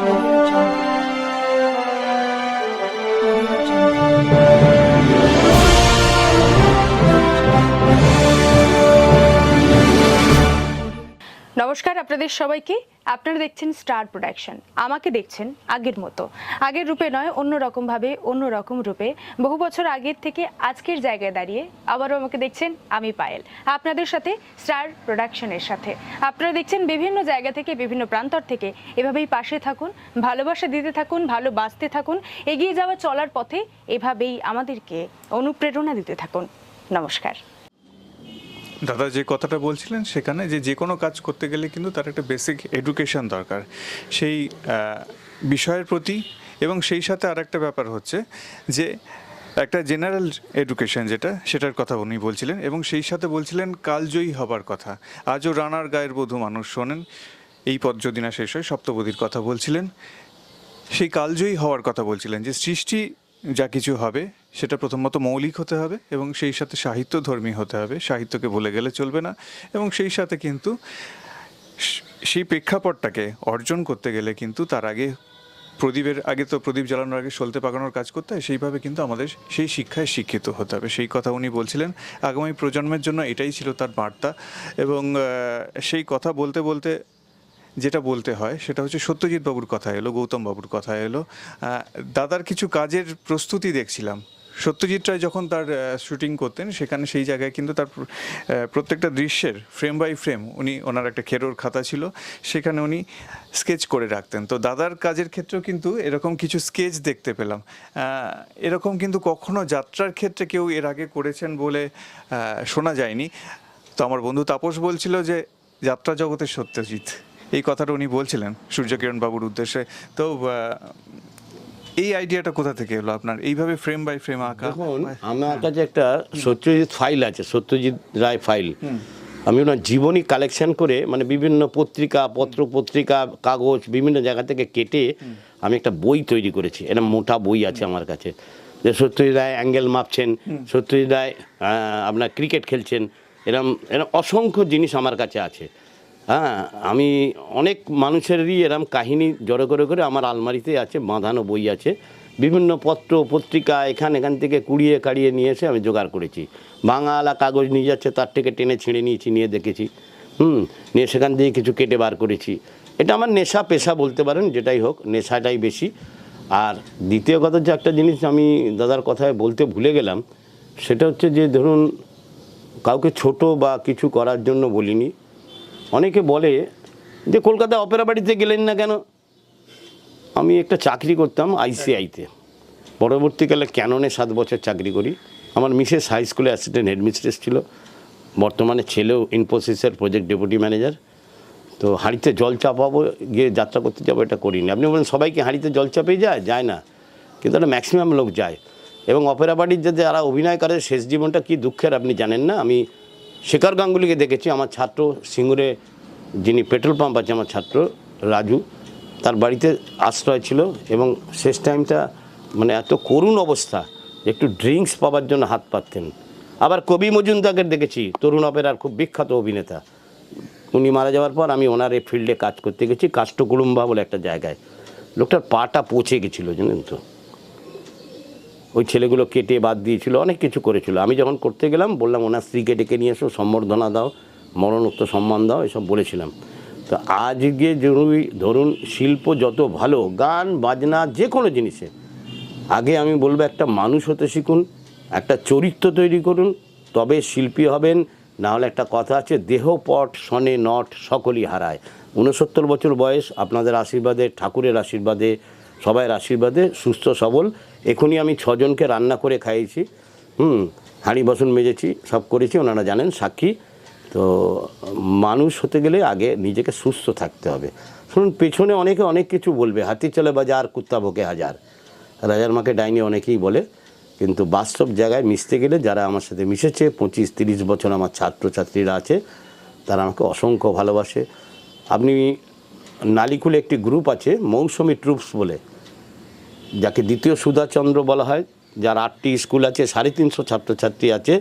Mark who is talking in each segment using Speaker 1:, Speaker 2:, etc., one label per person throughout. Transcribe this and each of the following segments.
Speaker 1: নমস্কার আপনাদের সবাইকে। আপনারা দেখছেন স্টার প্রোডাকশন। আমাকে দেখছেন আগের মতো, আগের রূপে নয়, অন্যরকম ভাবে, অন্যরকম রূপে। বহু বছর আগের থেকে আজকের জায়গায় দাঁড়িয়ে আবারও আমাকে দেখছেন আমি পায়েল, আপনাদের সাথে স্টার প্রোডাকশনের সাথে। আপনারা দেখছেন বিভিন্ন জায়গা থেকে, বিভিন্ন প্রান্তর থেকে। এভাবেই পাশে থাকুন, ভালোবাসা দিতে থাকুন, ভালোবাসতে থাকুন, এগিয়ে যাওয়া চলার পথে এভাবেই আমাদেরকে অনুপ্রেরণা দিতে থাকুন। নমস্কার।
Speaker 2: দাদা যে কথাটা বলছিলেন সেখানে যে কোনো কাজ করতে গেলে কিন্তু তার একটা বেসিক এডুকেশন দরকার সেই বিষয়ের প্রতি, এবং সেই সাথে আর একটা ব্যাপার হচ্ছে যে একটা জেনারেল এডুকেশন সেটার কথা উনি বলছিলেন, এবং সেই সাথে বলছিলেন কালজয়ী হবার কথা। আজও রানার গায়ের বধূ মানুষ শোনেন, এই পদ যদি না শেষ হয় সপ্তপদীর কথা বলছিলেন। সেই কালজয়ী হওয়ার কথা বলছিলেন যে সৃষ্টি যা কিছু হবে সেটা প্রথমত মৌলিক হতে হবে, এবং সেই সাথে সাহিত্যধর্মী হতে হবে, সাহিত্যকে ভুলে গেলে চলবে না। এবং সেই সাথে কিন্তু সেই প্রেক্ষাপটটাকে অর্জন করতে গেলে কিন্তু তার আগে প্রদীপের আগে তো প্রদীপ জ্বালানোর আগে সলতে পাকানোর কাজ করতে হয়, সেইভাবে কিন্তু আমাদের সেই শিক্ষায় শিক্ষিত হতে হবে। সেই কথা উনি বলছিলেন। আগামী প্রজন্মের জন্য এটাই ছিল তার বার্তা। এবং সেই কথা বলতে বলতে যেটা বলতে হয় সেটা হচ্ছে সত্যজিৎ বাবুর কথা এলো, গৌতম বাবুর কথা এলো। দাদার কিছু কাজের প্রস্তুতি দেখছিলাম। সত্যজিৎ রায় যখন তার শুটিং করতেন সেখানে সেই জায়গায় কিন্তু তার প্রত্যেকটা দৃশ্যের ফ্রেম বাই ফ্রেম ওনার একটা খেরোর খাতা ছিল, সেখানে উনি স্কেচ করে রাখতেন। তো দাদার কাজের ক্ষেত্রেও কিন্তু এরকম কিছু স্কেচ দেখতে পেলাম। এরকম কিন্তু কখনো যাত্রার ক্ষেত্রে কেউ এর আগে করেছেন বলে শোনা যায়নি। তো আমার বন্ধু তাপস বলছিল যে যাত্রা জগতের সত্যজিৎ, এই কথাটা উনি বলছিলেন সূর্যকিরণ বাবুর উদ্দেশ্যে। তো এই আইডিয়াটা কোথা থেকে এলো আপনার, এইভাবে ফ্রেম বাই ফ্রেম আঁকা?
Speaker 3: দেখুন, আমার কাছে একটা সত্যজিৎ ফাইল আছে, সত্যজিৎ রায় ফাইল। আমি ওনার জীবনী কালেকশন করে, মানে বিভিন্ন পত্রিকা, পত্রিকা, কাগজ, বিভিন্ন জায়গা থেকে কেটে আমি একটা বই তৈরি করেছি। এরকম মোটা বই আছে আমার কাছে, যে সত্যজিৎ রায় অ্যাঙ্গেল মাপছেন, সত্যজিৎ রায় আপনার ক্রিকেট খেলছেন, এরম অসংখ্য জিনিস আমার কাছে আছে। হ্যাঁ, আমি অনেক মানুষেরই এরম কাহিনী জড়ো করে আমার আলমারিতে আছে, বাঁধানো বই আছে। বিভিন্ন পত্রিকা এখান থেকে কুড়িয়ে কাড়িয়ে নিয়ে এসে আমি জোগাড় করেছি। বাংলা কাগজ নিয়ে যাচ্ছে, তার থেকে টেনে ছিঁড়ে নিয়েছি, নিয়ে দেখেছি, নিয়ে সেখান থেকে কিছু কেটে বার করেছি। এটা আমার নেশা পেশা বলতে পারেন, যেটাই হোক, নেশাটাই বেশি। আর দ্বিতীয় কথা যে একটা জিনিস আমি দাদার কথায় বলতে ভুলে গেলাম, সেটা হচ্ছে যে ধরুন, কাউকে ছোট বা কিছু করার জন্য বলিনি। অনেকে বলে যে কলকাতায় অপেরা বাড়িতে গেলেন না কেন? আমি একটা চাকরি করতাম আইসিআইতে, পরবর্তীকালে ক্যাননে 7 বছর চাকরি করি। আমার মিসেস হাই স্কুলে অ্যাসিস্ট্যান্ট হেডমিস্ট্রেস ছিল, বর্তমানে ছেলেও ইনফোসিসের প্রজেক্ট ডেপুটি ম্যানেজার। তো হাঁড়িতে জল চাপাবো, গিয়ে যাত্রা করতে যাবো, এটা করিনি। আপনি বলেন সবাইকে হাঁড়িতে জল চাপেই যায় না, কিন্তু একটা ম্যাক্সিমাম লোক যায়। এবং অপেরা বাড়ির যে যারা অভিনয় করে শেষ জীবনটা কী দুঃখের আপনি জানেন না। আমি শেখর গাঙ্গুলিকে দেখেছি, আমার ছাত্র, সিঙ্গুরে যিনি পেট্রোল পাম্প আছে, আমার ছাত্র রাজু, তার বাড়িতে আশ্রয় ছিল। এবং শেষ টাইমটা মানে এত করুণ অবস্থা, একটু ড্রিঙ্কস পাওয়ার জন্য হাত পাততেন। আবার কবি মজুমদারকে দেখেছি, তরুণ অপেরার খুব বিখ্যাত অভিনেতা। উনি মারা যাওয়ার পর আমি ওনার এই ফিল্ডে কাজ করতে গেছি, কাষ্টকুড়ুম্বা বলে একটা জায়গায়। লোকটার পাটা পচে গেছিলো জানেন তো, ওই ছেলেগুলো কেটে বাদ দিয়েছিল, অনেক কিছু করেছিল। আমি যখন করতে গেলাম বললাম ওনার স্ত্রীকে ডেকে নিয়ে এসো, সম্বর্ধনা দাও, মরণোত্তর সম্মান দাও, এসব বলেছিলাম। তো আজকে ধরুন শিল্প যত ভালো, গান বাজনা যে কোনো জিনিসে, আগে আমি বলবো একটা মানুষ হতে শিখুন, একটা চরিত্র তৈরি করুন, তবে শিল্পী হবেন। না হলে একটা কথা আছে, দেহ পট শনে নট সকলই হারায়। 69 বছর বয়স, আপনাদের আশীর্বাদে, ঠাকুরের আশীর্বাদে, সবাইয়ের আশীর্বাদে সুস্থ সবল। এখনই আমি 6 জনকে রান্না করে খাইয়েছি, হাঁড়ি বাসন মেজেছি, সব করেছি, ওনারা জানেন, সাক্ষী। তো মানুষ হতে গেলে আগে নিজেকে সুস্থ থাকতে হবে। শুনুন, পেছনে অনেকে অনেক কিছু বলবে, হাতি চলে বাজার, কুত্তা ভোকে হাজার, রাজার মাকে ডাইনি অনেকেই বলে। কিন্তু বাস্তব জায়গায় মিশতে গেলে, যারা আমার সাথে মিশেছে, 25-30 বছর আমার ছাত্রছাত্রীরা আছে, তারা আমাকে অসংখ্য ভালোবাসে। আপনি নালিকুলে একটি গ্রুপ আছে মৌসুমী ট্রুপস বলে, যাকে দ্বিতীয় সুধাচন্দ্র বলা হয়, যার 8টি স্কুল আছে, 350 ছাত্রছাত্রী আছে।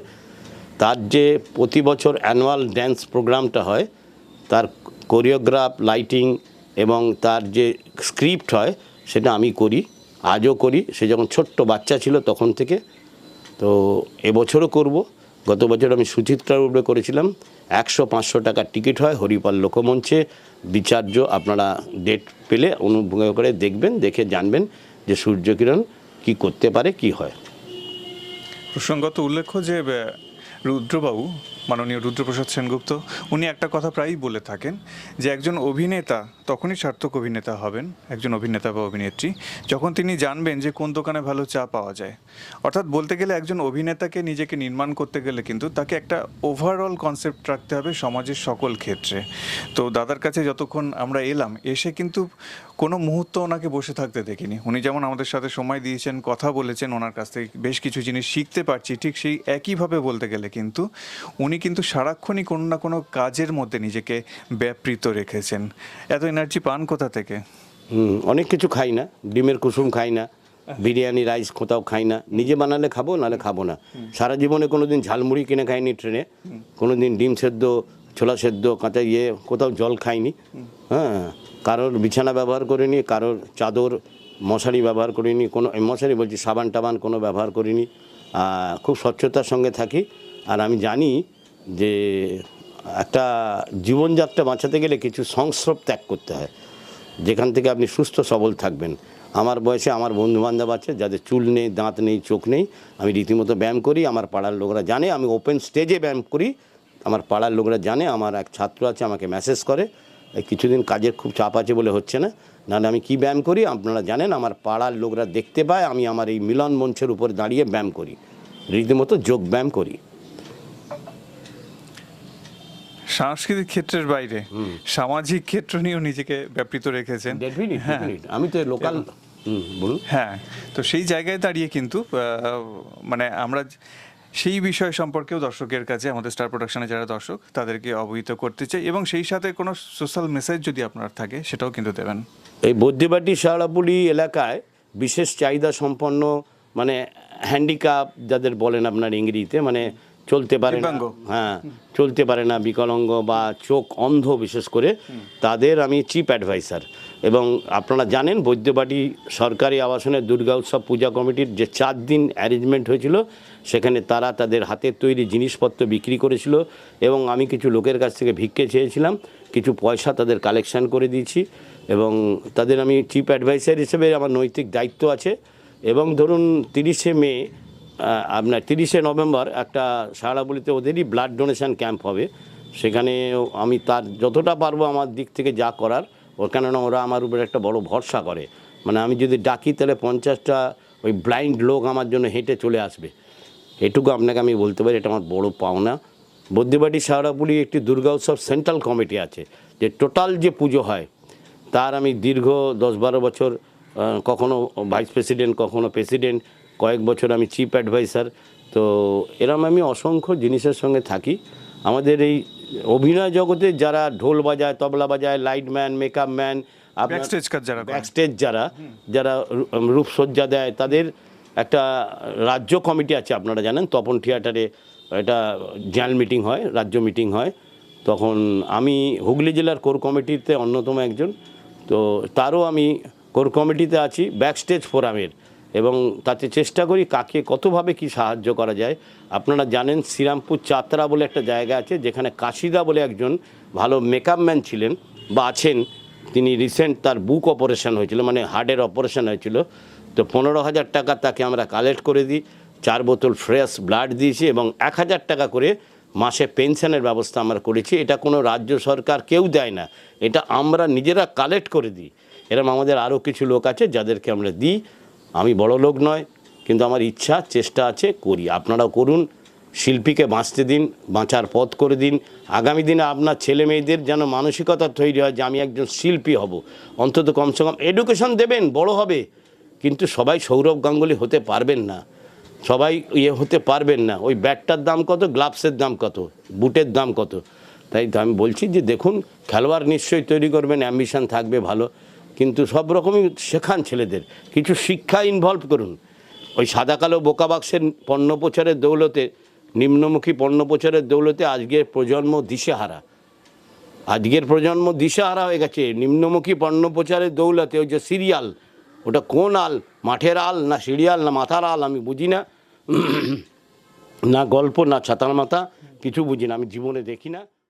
Speaker 3: তার যে প্রতি বছর অ্যানুয়াল ড্যান্স প্রোগ্রামটা হয়, তার কোরিওগ্রাফ, লাইটিং এবং তার যে স্ক্রিপ্ট হয় সেটা আমি করি, আজও করি। সে যখন ছোট্ট বাচ্চা ছিল তখন থেকে, তো এবছরও করব। গত বছর আমি সুচিত্রার উপরে করেছিলাম। 100-500 টাকার টিকিট হয় হরিপাল লোকমঞ্চে, বিচার্য। আপনারা ডেট পেলে অনুভব করে দেখবেন, দেখে জানবেন যে সূর্যকিরণ কি করতে পারে, কি হয়।
Speaker 2: প্রসঙ্গত উল্লেখ্য যে রুদ্রবাবু, মাননীয় রুদ্রপ্রসাদ সেনগুপ্ত, উনি একটা কথা প্রায়ই বলে থাকেন যে একজন অভিনেতা তখনই সার্থক অভিনেতা হবেন, একজন অভিনেতা বা অভিনেত্রী, যখন তিনি জানবেন যে কোন দোকানে ভালো চা পাওয়া যায়। অর্থাৎ বলতে গেলে একজন অভিনেতাকে নিজেকে নির্মাণ করতে গেলে কিন্তু তাকে একটা ওভারঅল কনসেপ্ট রাখতে হবে সমাজের সকল ক্ষেত্রে। তো দাদার কাছে যতক্ষণ আমরা এলাম, এসে কিন্তু কোনো মুহূর্ত ওনাকে বসে থাকতে দেখিনি। উনি যেমন আমাদের সাথে সময় দিয়েছেন, কথা বলেছেন, ওনার কাছ থেকে বেশ কিছু জিনিস শিখতে পারছি, ঠিক সেই একইভাবে বলতে গেলে কিন্তু উনি কিন্তু সারাক্ষণই কোনো না কোনো কাজের মধ্যে নিজেকে ব্যাপৃত রেখেছেন। এত এনার্জি পান কোথা থেকে?
Speaker 3: অনেক কিছু খাই না, ডিমের কুসুম খাই না, বিরিয়ানি রাইস কোথাও খাই না। নিজে বানালে খাবো, নাহলে খাবো না। সারা জীবনে কোনো দিন ঝালমুড়ি কিনে খাইনি ট্রেনে, কোনো দিন ডিম সেদ্ধ, ছোলা সেদ্ধ, কাঁচা কোথাও জল খাইনি। হ্যাঁ, কারোর বিছানা ব্যবহার করিনি, কারোর চাদর মশারি ব্যবহার করিনি, কোনো মশারি বলছি সাবান টাবান কোনো ব্যবহার করিনি। খুব স্বচ্ছতার সঙ্গে থাকি। আর আমি জানি যে একটা জীবনযাত্রা বাঁচাতে গেলে কিছু সংস্রব ত্যাগ করতে হয়, যেখান থেকে আপনি সুস্থ সবল থাকবেন। আমার বয়সে আমার বন্ধুবান্ধব আছে যাদের চুল নেই, দাঁত নেই, চোখ নেই। আমি রীতিমতো ব্যায়াম করি, আমার পাড়ার লোকরা জানে। আমি ওপেন স্টেজে ব্যায়াম করি, আমার পাড়ার লোকরা জানে। আমার এক ছাত্র আছে, আমাকে মেসেজ করে। কিছুদিন কাজের খুব চাপ আছে বলে হচ্ছে না, নাহলে আমি কি ব্যায়াম করি আপনারা জানেন। আমার পাড়ার লোকরা দেখতে পায় আমি আমার এই মিলন মঞ্চের উপর দাঁড়িয়ে ব্যায়াম করি, রীতিমতো যোগ ব্যায়াম করি।
Speaker 2: সাংস্কৃতিক ক্ষেত্রের বাইরে সামাজিক ক্ষেত্র নিয়েও নিজেকে ব্যাপৃত রেখেছেন।
Speaker 3: আমি তো লোকাল বলুন।
Speaker 2: হ্যাঁ, তো সেই জায়গায় দাঁড়িয়ে কিন্তু মানে আমরা সেই বিষয় সম্পর্কেও দর্শকের কাছে, আমাদের স্টার প্রোডাকশনে যারা দর্শক, তাদেরকে অবহিত করতে চাই, এবং সেই সাথে কোনো সোশ্যাল মেসেজ যদি আপনার থাকে সেটাও কিন্তু দেবেন।
Speaker 3: এই বদ্যিবাটি শাওড়াপুলি এলাকায় বিশেষ চাহিদা সম্পন্ন, মানে হ্যান্ডিক্যাপ যাদের বলেন আপনার ইংরেজিতে, মানে চলতে পারে না, হ্যাঁ চলতে পারে না, বিকলাঙ্গ বা চোখ অন্ধ বিশেষ করে, তাদের আমি চিফ অ্যাডভাইসার। এবং আপনারা জানেন বৈদ্যবাটি সরকারি আবাসনের দুর্গা উৎসব পূজা কমিটির যে 4 দিন অ্যারেঞ্জমেন্ট হয়েছিল, সেখানে তারা তাদের হাতের তৈরি জিনিসপত্র বিক্রি করেছিল, এবং আমি কিছু লোকের কাছ থেকে ভিক্ষে চেয়েছিলাম, কিছু পয়সা তাদের কালেকশন করে দিয়েছি, এবং তাদের আমি চিফ অ্যাডভাইসার হিসেবে আমার নৈতিক দায়িত্ব আছে। এবং ধরুন 30শে মে, আপনার 30শে নভেম্বর একটা শাওড়াপুলিতে ওদেরই ব্লাড ডোনেশন ক্যাম্প হবে। সেখানে আমি তার যতটা পারবো আমার দিক থেকে যা করার, ওর কেননা ওরা আমার উপরে একটা বড় ভরসা করে। মানে আমি যদি ডাকি তাহলে 50টা ওই ব্লাইন্ড লোক আমার জন্য হেঁটে চলে আসবে, এটুকু আপনাকে আমি বলতে পারি। এটা আমার বড় পাওনা। বদ্যিবাটি শাওড়াপুলি একটি দুর্গা উৎসব সেন্ট্রাল কমিটি আছে, যে টোটাল যে পুজো হয় তার আমি দীর্ঘ 10-12 বছর কখনো ভাইস প্রেসিডেন্ট, কখনো প্রেসিডেন্ট, কয়েক বছর আমি চিফ অ্যাডভাইসার। তো এরম আমি অসংখ্য জিনিসের সঙ্গে থাকি। আমাদের এই অভিনয় জগতে যারা ঢোল বাজায়, তবলা বাজায়, লাইটম্যান, মেকআপ ম্যান, ব্যাকস্টেজ যারা রূপসজ্জা দেয়, তাদের একটা রাজ্য কমিটি আছে, আপনারা জানেন তপন থিয়েটারে এটা জেনারেল মিটিং হয়, রাজ্য মিটিং হয়। তখন আমি হুগলি জেলার কোর কমিটিতে অন্যতম একজন, তো তারও আমি কোর কমিটিতে আছি ব্যাকস্টেজ ফোরামের, এবং তাতে চেষ্টা করি কাকে কতভাবে কি সাহায্য করা যায়। আপনারা জানেন শ্রীরামপুর চাতরা বলে একটা জায়গা আছে, যেখানে কাশিদা বলে একজন ভালো মেকআপ ম্যান ছিলেন বা আছেন, তিনি রিসেন্ট তার বুক অপারেশন হয়েছিল, মানে হার্টের অপারেশন হয়েছিল। তো 15,000 টাকা তাকে আমরা কালেক্ট করে দিই, 4 বোতল ফ্রেশ ব্লাড দিয়েছি, এবং 1,000 টাকা করে মাসে পেনশনের ব্যবস্থা আমরা করেছি। এটা কোনো রাজ্য সরকার কেউ দেয় না, এটা আমরা নিজেরা কালেক্ট করে দিই। এরকম আমাদের আরও কিছু লোক আছে যাদেরকে আমরা দিই। আমি বড় লোক নয়, কিন্তু আমার ইচ্ছা, চেষ্টা আছে, করি। আপনারাও করুন, শিল্পীকে বাঁচতে দিন, বাঁচার পথ করে দিন। আগামী দিনে আপনার ছেলে মেয়েদের যেন মানসিকতা তৈরি হয় যে আমি একজন শিল্পী হব, অন্তত কমসে কম এডুকেশন দেবেন, বড় হবে। কিন্তু সবাই সৌরভ গাঙ্গুলি হতে পারবেন না, সবাই হতে পারবেন না। ওই ব্যাটটার দাম কত, গ্লাভসের দাম কত, বুটের দাম কত। তাই তো আমি বলছি যে দেখুন, খেলোয়াড় নিশ্চয়ই তৈরি করবেন, অ্যাম্বিশন থাকবে ভালো, কিন্তু সব রকমই শেখান ছেলেদের, কিছু শিক্ষা ইনভলভ করুন। ওই সাদা কালো বোকা বাক্সের পণ্য প্রচারের দৌলতে, নিম্নমুখী পণ্য প্রচারের দৌলতে আজকে প্রজন্ম দিশেহারা। আজকের প্রজন্ম দিশাহারা হয়ে গেছে নিম্নমুখী পণ্য প্রচারের দৌলতে। ওই যে সিরিয়াল, ওটা কোন আল, মাঠের আল না সিরিয়াল না মাথার আল আমি বুঝি না, না গল্প না ছাতার মাথা, কিছু বুঝি না, আমি জীবনে দেখি না।